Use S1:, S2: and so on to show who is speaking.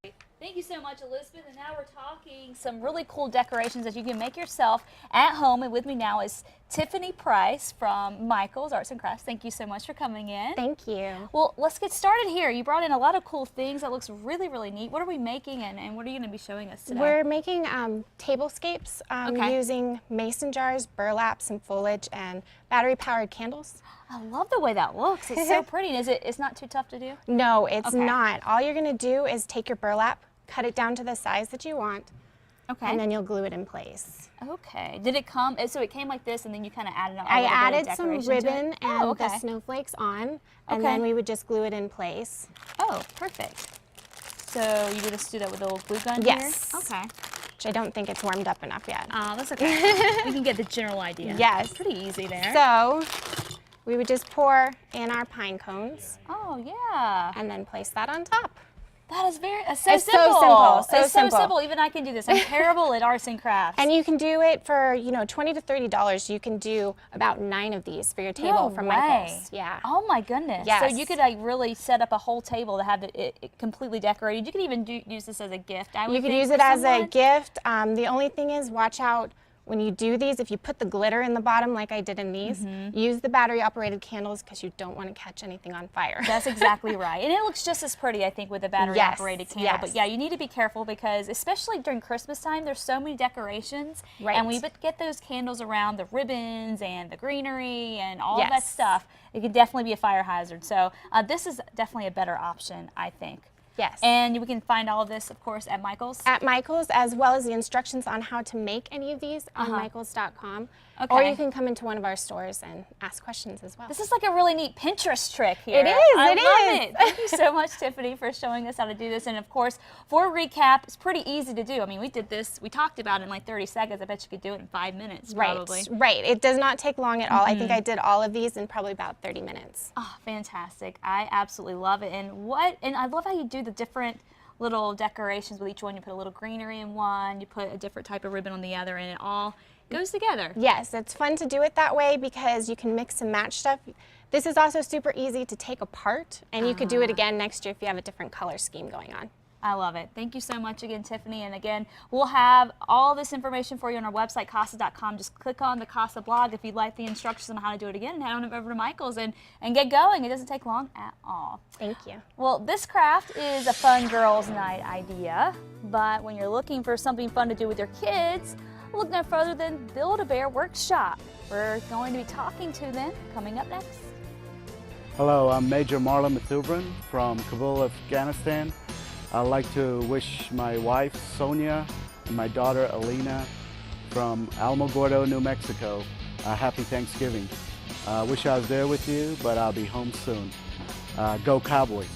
S1: Thank you so much, Elizabeth. And now we're talking some really cool decorations that you can make yourself at home. And with me now is Tiffany Price from Michael's Arts and Crafts. Thank you so much for coming in.
S2: Thank you.
S1: Well, let's get started here. You brought in a lot of cool things that looks really, really neat. What are we making and what are you going to be showing us today?
S2: We're making tablescapes using mason jars, burlap, some foliage, and battery-powered candles.
S1: I love the way that looks. It's so pretty. And it's not too tough to do?
S2: No, it's not. All you're going to do is take your burlap, cut it down to the size that you want, and then you'll glue it in place.
S1: Okay. Did it come, so it came like this and then you kind of added a
S2: I
S1: little
S2: added
S1: bit of
S2: some
S1: decoration
S2: ribbon and the snowflakes on, and then we would just glue it in place.
S1: Oh, perfect. So you just do that with a little glue gun
S2: Yes.
S1: here? Okay.
S2: Which I don't think it's warmed up enough yet.
S1: Oh, that's okay. We can get the general idea.
S2: Yes.
S1: Pretty easy there.
S2: So we would just pour in our pine cones.
S1: Oh, yeah.
S2: And then place that on top.
S1: That is it's
S2: so simple.
S1: It's so simple. Even I can do this. I'm terrible at arts and crafts.
S2: And you can do it for, $20 to $30. You can do about 9 of these for your table from Michael's. Yeah.
S1: Oh my goodness.
S2: Yes.
S1: So you could really set up a whole table to have it completely decorated. You could even use this as a gift.
S2: You could use it as a gift. The only thing is, watch out. When you do these, if you put the glitter in the bottom like I did in these, use the battery-operated candles because you don't want to catch anything on fire.
S1: That's exactly right. And it looks just as pretty, I think, with the battery-operated candle.
S2: Yes.
S1: But yeah, you need to be careful because, especially during Christmas time, there's so many decorations.
S2: Right.
S1: And we get those candles around the ribbons and the greenery and all of that stuff. It could definitely be a fire hazard. So this is definitely a better option, I think.
S2: Yes.
S1: And we can find all of this, of course, at Michael's?
S2: At Michael's, as well as the instructions on how to make any of these on michaels.com.
S1: Okay.
S2: Or you can come into one of our stores and ask questions as well.
S1: This is like a really neat Pinterest trick here.
S2: It is.
S1: I love it. Thank you so much, Tiffany, for showing us how to do this. And of course, for a recap, it's pretty easy to do. I mean, we did this, we talked about it in like 30 seconds. I bet you could do it in 5 minutes, probably.
S2: Right. It does not take long at all. I think I did all of these in probably about 30 minutes.
S1: Oh, fantastic. I absolutely love it. And I love how you do the different little decorations with each one. You put a little greenery in one, you put a different type of ribbon on the other, and it all goes together.
S2: Yes, it's fun to do it that way because you can mix and match stuff. This is also super easy to take apart, and you could do it again next year if you have a different color scheme going on.
S1: I love it. Thank you so much again, Tiffany. And again, we'll have all this information for you on our website, casa.com. Just click on the Casa blog if you'd like the instructions on how to do it again, and head on over to Michael's and get going. It doesn't take long at all.
S2: Thank you.
S1: Well, this craft is a fun girls' night idea, but when you're looking for something fun to do with your kids, look no further than Build-A-Bear Workshop. We're going to be talking to them coming up next.
S3: Hello, I'm Major Marlon Matubran from Kabul, Afghanistan. I'd like to wish my wife, Sonia, and my daughter, Alina, from Alamogordo, New Mexico, a happy Thanksgiving. I wish I was there with you, but I'll be home soon. Go Cowboys!